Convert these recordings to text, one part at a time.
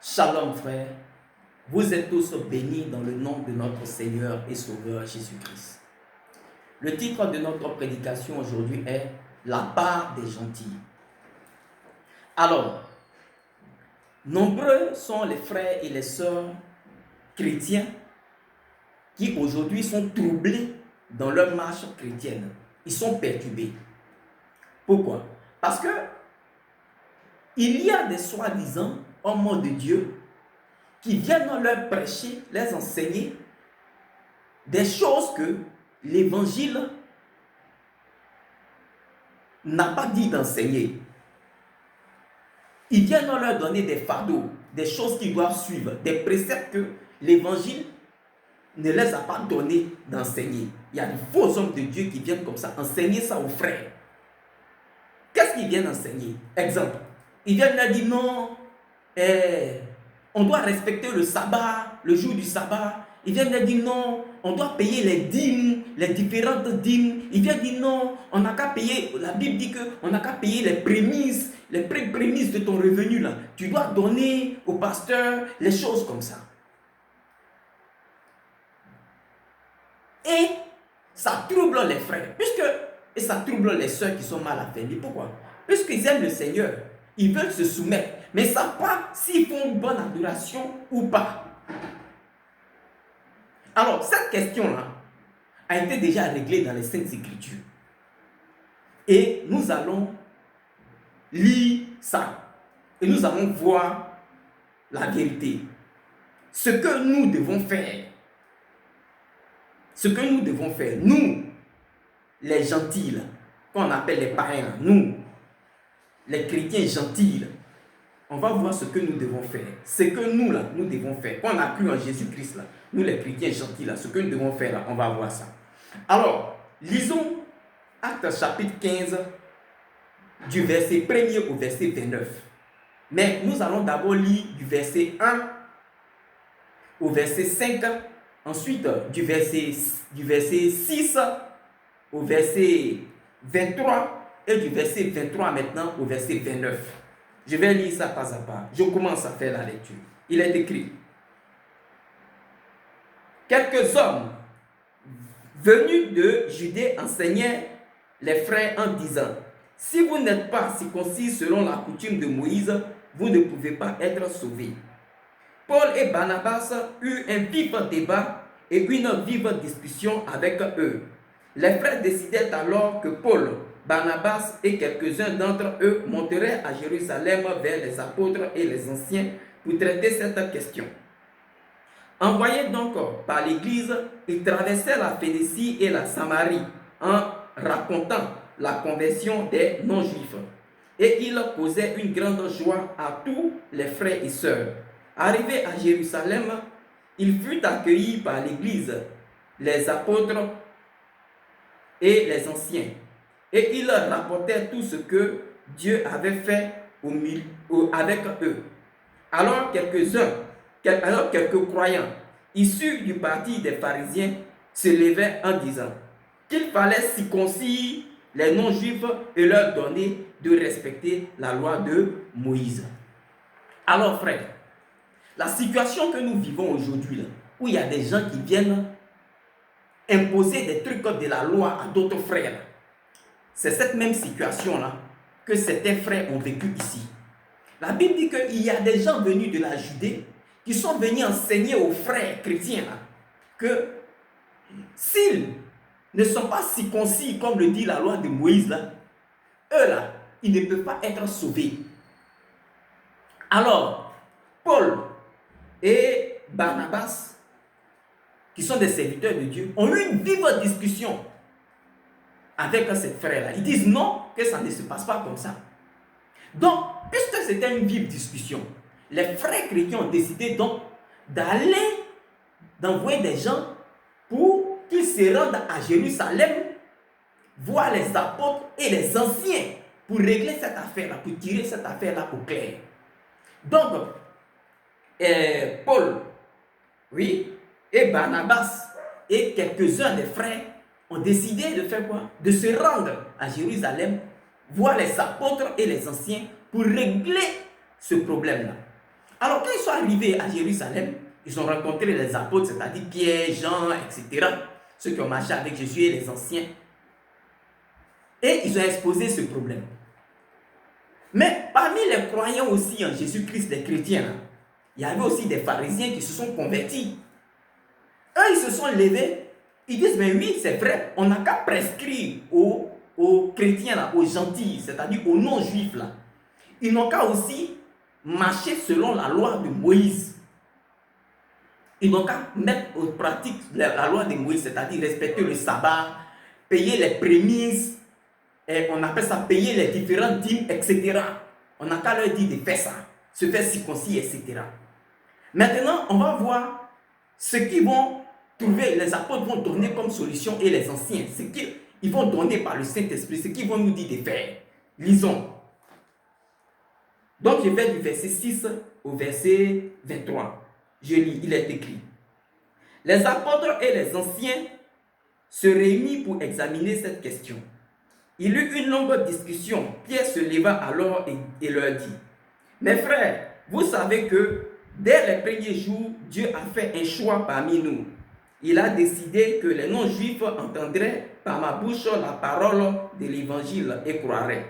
Shalom frère, vous êtes tous bénis dans le nom de notre Seigneur et Sauveur Jésus-Christ. Le titre de notre prédication aujourd'hui est « La part des gentils ». Alors, nombreux sont les frères et les sœurs chrétiens qui aujourd'hui sont troublés dans leur marche chrétienne. Ils sont perturbés. Pourquoi? Parce que il y a des soi-disant hommes de Dieu qui viennent leur prêcher, les enseigner des choses que l'évangile n'a pas dit d'enseigner. Ils viennent leur donner des fardeaux, des choses qu'ils doivent suivre, des préceptes que l'évangile ne les a pas donné d'enseigner. Il y a des faux hommes de Dieu qui viennent comme ça enseigner ça aux frères. Qu'est-ce qu'ils viennent enseigner? Exemple, ils viennent leur dire non, on doit respecter le sabbat, le jour du sabbat. Ils viennent leur dire non, on doit payer les dîmes, les différentes dîmes. Ils viennent dire non, on n'a qu'à payer, la Bible dit qu'on n'a qu'à payer les prémices de ton revenu là. Tu dois donner au pasteur les choses comme ça. Et ça trouble les frères, et ça trouble les soeurs qui sont mal affaiblis. Pourquoi? Puisqu'ils aiment le Seigneur, ils veulent se soumettre, mais ils ne savent pas s'ils font une bonne adoration ou pas. Alors, cette question-là a été déjà réglée dans les Saintes Écritures. Et nous allons lire ça. Et nous allons voir la vérité. Ce que nous devons faire. Nous, les gentils, qu'on appelle les païens, nous, les chrétiens gentils, on va voir ce que nous devons faire. Ce que nous, là, nous devons faire. Quand on a cru en Jésus-Christ, là, nous, les chrétiens gentils, là, ce que nous devons faire, là, on va voir ça. Alors, lisons Actes chapitre 15, du verset 1er au verset 29. Mais nous allons d'abord lire du verset 1 au verset 5, ensuite du verset 6 au verset 23 et du verset 23 maintenant au verset 29. Je vais lire ça pas à pas. Je commence à faire la lecture. Il est écrit: quelques hommes venus de Judée enseignaient les frères en disant: si vous n'êtes pas circoncis selon la coutume de Moïse, vous ne pouvez pas être sauvés. Paul et Barnabas eurent un vif débat et une vive discussion avec eux. Les frères décidèrent alors que Paul, Barnabas et quelques-uns d'entre eux monteraient à Jérusalem vers les apôtres et les anciens pour traiter cette question. Envoyés donc par l'Église, ils traversèrent la Phénicie et la Samarie en racontant la conversion des non-juifs. Et ils causaient une grande joie à tous les frères et sœurs. Arrivés à Jérusalem, ils furent accueillis par l'Église, les apôtres et les anciens. Et ils rapportèrent tout ce que Dieu avait fait avec eux. Alors quelques croyants, issus du parti des pharisiens, se levaient en disant qu'il fallait circoncire les non-juifs et leur donner de respecter la loi de Moïse. Alors frère, la situation que nous vivons aujourd'hui, où il y a des gens qui viennent imposer des trucs de la loi à d'autres frères, c'est cette même situation-là que certains frères ont vécu ici. La Bible dit qu'il y a des gens venus de la Judée qui sont venus enseigner aux frères chrétiens là, que s'ils ne sont pas circoncis, comme le dit la loi de Moïse, là, eux là, ils ne peuvent pas être sauvés. Alors, Paul et Barnabas, qui sont des serviteurs de Dieu, ont eu une vive discussion avec ces frères-là. Ils disent non, que ça ne se passe pas comme ça. Donc, puisque c'était une vive discussion, les frères chrétiens ont décidé donc d'envoyer des gens pour qu'ils se rendent à Jérusalem, voir les apôtres et les anciens pour régler cette affaire-là, pour tirer cette affaire-là au clair. Donc, Paul, oui, et Barnabas et quelques-uns des frères ont décidé de faire quoi? De se rendre à Jérusalem, voir les apôtres et les anciens pour régler ce problème-là. Alors quand ils sont arrivés à Jérusalem, ils ont rencontré les apôtres, c'est-à-dire Pierre, Jean, etc. Ceux qui ont marché avec Jésus et les anciens. Et ils ont exposé ce problème. Mais parmi les croyants aussi en Jésus-Christ, les chrétiens, il y avait aussi des pharisiens qui se sont convertis. Eux, ils se sont levés, ils disent, mais oui, c'est vrai, on n'a qu'à prescrire aux chrétiens, là, aux gentils, c'est-à-dire aux non-juifs. Là. Ils n'ont qu'à aussi marcher selon la loi de Moïse. Ils n'ont qu'à mettre en pratique la loi de Moïse, c'est-à-dire respecter le sabbat, payer les prémices, et on appelle ça payer les différentes dîmes, etc. On n'a qu'à leur dire de faire ça, se faire circoncis, etc. Maintenant, on va voir ce qu'ils vont trouver, les apôtres vont donner comme solution et les anciens, ce qu'ils vont donner par le Saint-Esprit, ce qu'ils vont nous dire de faire. Lisons. Donc, je vais du verset 6 au verset 23. Je lis, il est écrit. Les apôtres et les anciens se réunissent pour examiner cette question. Il eut une longue discussion. Pierre se leva alors et leur dit, mes frères, vous savez que dès les premiers jours, Dieu a fait un choix parmi nous. Il a décidé que les non-juifs entendraient par ma bouche la parole de l'évangile et croiraient.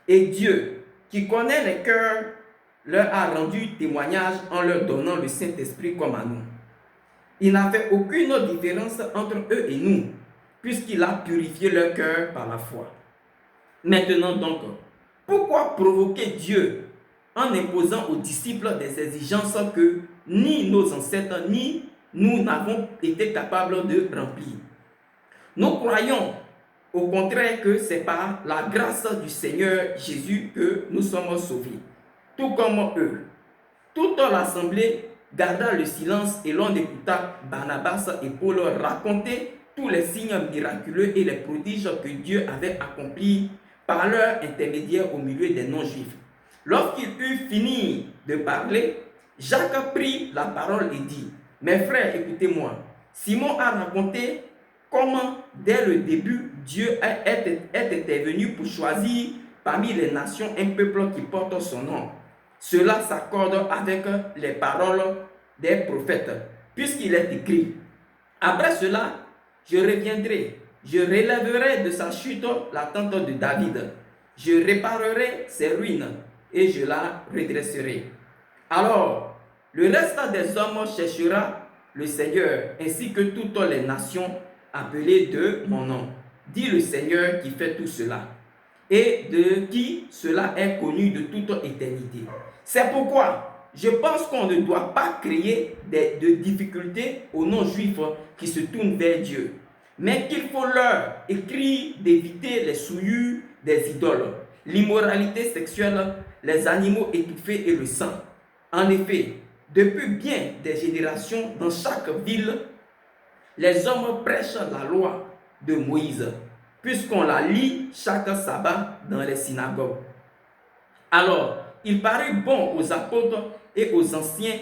Et Dieu, qui connaît les cœurs, leur a rendu témoignage en leur donnant le Saint-Esprit comme à nous. Il n'a fait aucune différence entre eux et nous, puisqu'il a purifié leur cœur par la foi. Maintenant donc, pourquoi provoquer Dieu en imposant aux disciples des exigences que ni nos ancêtres ni nous n'avons été capables de remplir? Nous croyons au contraire que c'est par la grâce du Seigneur Jésus que nous sommes sauvés, tout comme eux. Toute l'assemblée garda le silence et l'on écouta Barnabas et Paul raconter tous les signes miraculeux et les prodiges que Dieu avait accomplis par leur intermédiaire au milieu des non-juifs. Lorsqu'il eut fini de parler, Jacques prit la parole et dit, « Mes frères, écoutez-moi. Simon a raconté comment, dès le début, Dieu est intervenu pour choisir parmi les nations un peuple qui porte son nom. Cela s'accorde avec les paroles des prophètes, puisqu'il est écrit, « Après cela, je reviendrai, je relèverai de sa chute la tente de David, je réparerai ses ruines et je la redresserai. Alors, le reste des hommes cherchera le Seigneur, ainsi que toutes les nations appelées de mon nom, dit le Seigneur qui fait tout cela, et de qui cela est connu de toute éternité. C'est pourquoi je pense qu'on ne doit pas créer de difficultés aux non-juifs qui se tournent vers Dieu, mais qu'il faut leur écrire d'éviter les souillures des idoles, l'immoralité sexuelle, les animaux étouffés et le sang. En effet, depuis bien des générations, dans chaque ville, les hommes prêchent la loi de Moïse, puisqu'on la lit chaque sabbat dans les synagogues. Alors, il parut bon aux apôtres et aux anciens,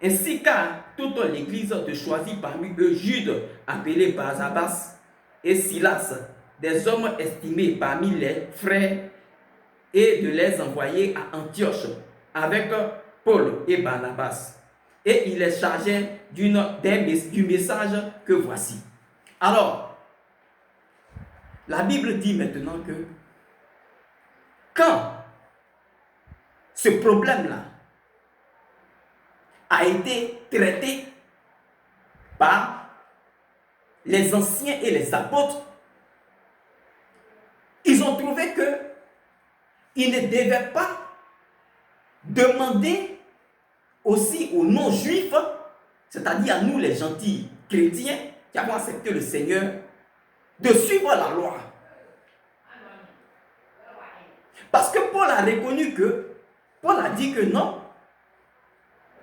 ainsi qu'à toute l'église de choisir parmi eux Jude, appelé Barsabas, et Silas, des hommes estimés parmi les frères, et de les envoyer à Antioche avec Paul et Barnabas. Et il les chargeait du message que voici. Alors, la Bible dit maintenant que quand ce problème-là a été traité par les anciens et les apôtres, ils ont trouvé que ils ne devaient pas demander aussi aux non-juifs, c'est-à-dire à nous les gentils chrétiens qui avons accepté le Seigneur, de suivre la loi. Parce que Paul a reconnu Paul a dit que non,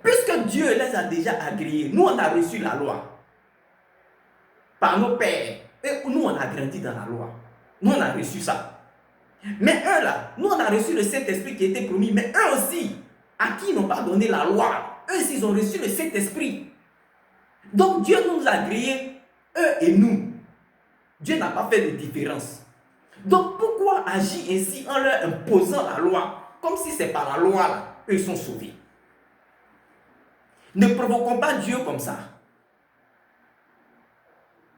puisque Dieu les a déjà agréés, nous on a reçu la loi par nos pères, et nous on a grandi dans la loi, nous on a reçu ça. Mais eux là, nous on a reçu le Saint-Esprit qui était promis, mais eux aussi, à qui ils n'ont pas donné la loi, eux aussi ils ont reçu le Saint-Esprit. Donc Dieu nous a agréés, eux et nous. Dieu n'a pas fait de différence. Donc pourquoi agir ainsi en leur imposant la loi, comme si c'est par la loi là, eux ils sont sauvés? Ne provoquons pas Dieu comme ça.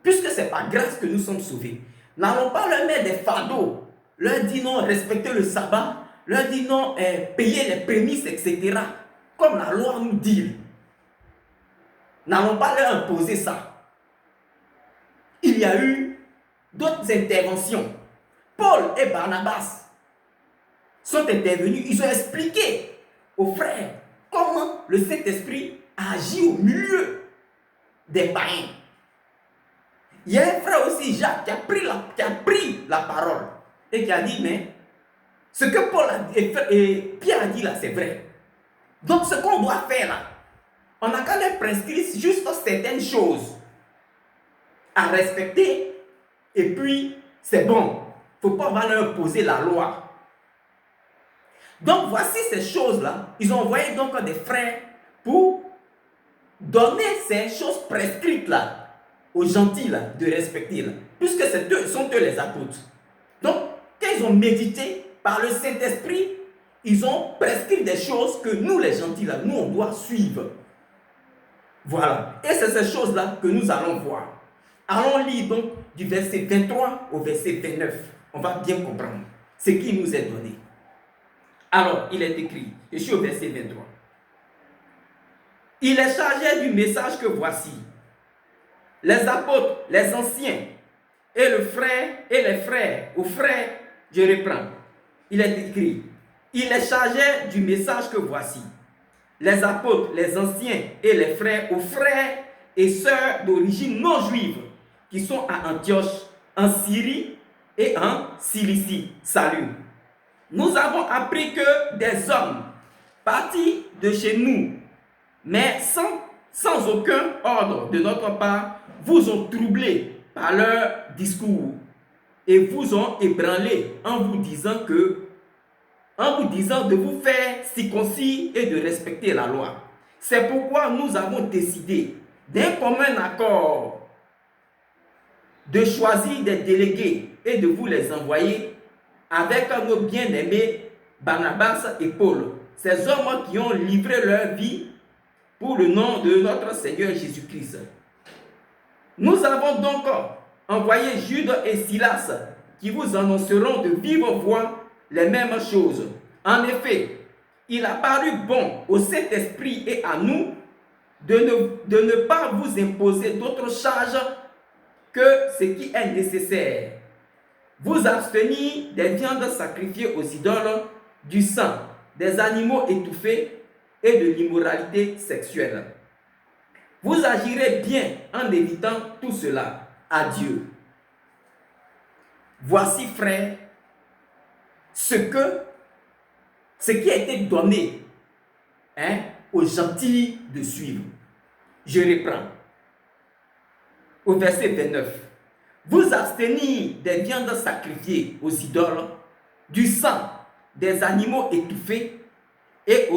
Puisque c'est par grâce que nous sommes sauvés. N'allons pas leur mettre des fardeaux. Leur dire non, respectez le sabbat. Leur dire non, payez les prémices, etc. Comme la loi nous dit. N'allons pas leur imposer ça. Il y a eu d'autres interventions. Paul et Barnabas sont intervenus. Ils ont expliqué aux frères comment le Saint-Esprit agit au milieu des païens. Il y a un frère aussi, Jacques, qui a pris la parole et qui a dit, mais ce que Paul et Pierre a dit là, c'est vrai. Donc ce qu'on doit faire là, on a quand même prescrit juste certaines choses à respecter et puis c'est bon. Il ne faut pas leur imposer la loi. Donc voici ces choses-là. Ils ont envoyé donc des frères pour donner ces choses prescrites là aux gentils là, de respecter là, puisque sont eux les apôtres. Donc, quand ils ont médité par le Saint-Esprit, ils ont prescrit des choses que nous les gentils là, nous on doit suivre. Voilà. Et c'est ces choses-là que nous allons voir. Allons lire donc du verset 23 au verset 29. On va bien comprendre ce qui nous est donné. Alors, il est écrit, je suis au verset 23. Il est chargé du message que voici. Les apôtres, les anciens, et le frère, et les frères, aux frères, je reprends. Il est écrit, il est chargé du message que voici. Les apôtres, les anciens, et les frères, aux frères et sœurs d'origine non juive, qui sont à Antioche, en Syrie et en Cilicie. Salut. Nous avons appris que des hommes partis de chez nous, mais sans aucun ordre de notre part, vous ont troublé par leur discours et vous ont ébranlé en vous disant de vous faire circoncis et de respecter la loi. C'est pourquoi nous avons décidé d'un commun accord de choisir des délégués et de vous les envoyer avec nos bien-aimés Barnabas et Paul, ces hommes qui ont livré leur vie pour le nom de notre Seigneur Jésus-Christ. Nous avons donc envoyé Jude et Silas qui vous annonceront de vive voix les mêmes choses. En effet, il a paru bon au Saint-Esprit et à nous de ne pas vous imposer d'autres charges que ce qui est nécessaire. Vous abstenir des viandes sacrifiées aux idoles, du sang, des animaux étouffés et de l'immoralité sexuelle. Vous agirez bien en évitant tout cela. Adieu. Voici, frères, ce qui a été donné aux gentils de suivre. Je reprends. Au verset 29. Vous abstenir des viandes sacrifiées aux idoles, du sang, des animaux étouffés et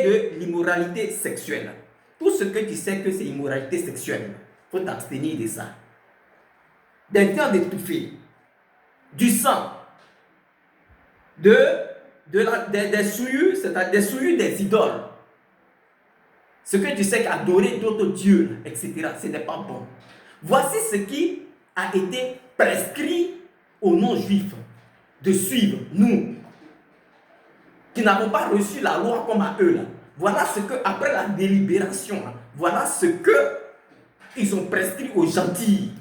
de l'immoralité sexuelle. Tout ce que tu sais que c'est immoralité sexuelle, il faut t'abstenir de ça. Des viandes étouffées, du sang, des souillures, c'est-à-dire des souillures des idoles. Ce que tu sais qu'adorer d'autres dieux, etc., ce n'est pas bon. Voici ce qui a été prescrit aux non-juifs de suivre, nous, qui n'avons pas reçu la loi comme à eux. Là. Voilà ce que, après la délibération, là, voilà ce que ils ont prescrit aux gentils.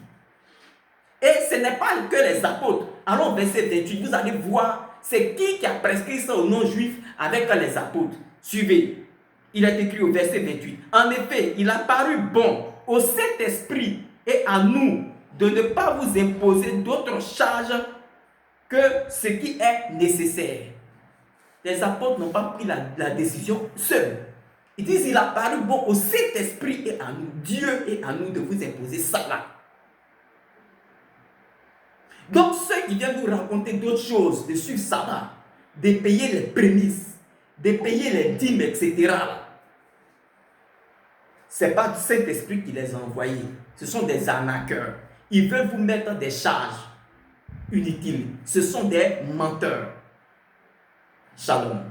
Et ce n'est pas que les apôtres. Allons verset 28, vous allez voir, c'est qui a prescrit ça aux non-juifs avec les apôtres. Suivez. Il est écrit au verset 28. En effet, il a paru bon au Saint-Esprit et à nous de ne pas vous imposer d'autres charges que ce qui est nécessaire. Les apôtres n'ont pas pris la décision seuls. Ils disent, il a paru bon au Saint-Esprit et à nous, Dieu et à nous de vous imposer ça là. Donc ceux qui viennent vous raconter d'autres choses, de suivre ça, de payer les prémices, de payer les dîmes, etc. Ce n'est pas le Saint-Esprit qui les a envoyés. Ce sont des arnaqueurs. Ils veulent vous mettre des charges inutiles. Ce sont des menteurs. Shalom.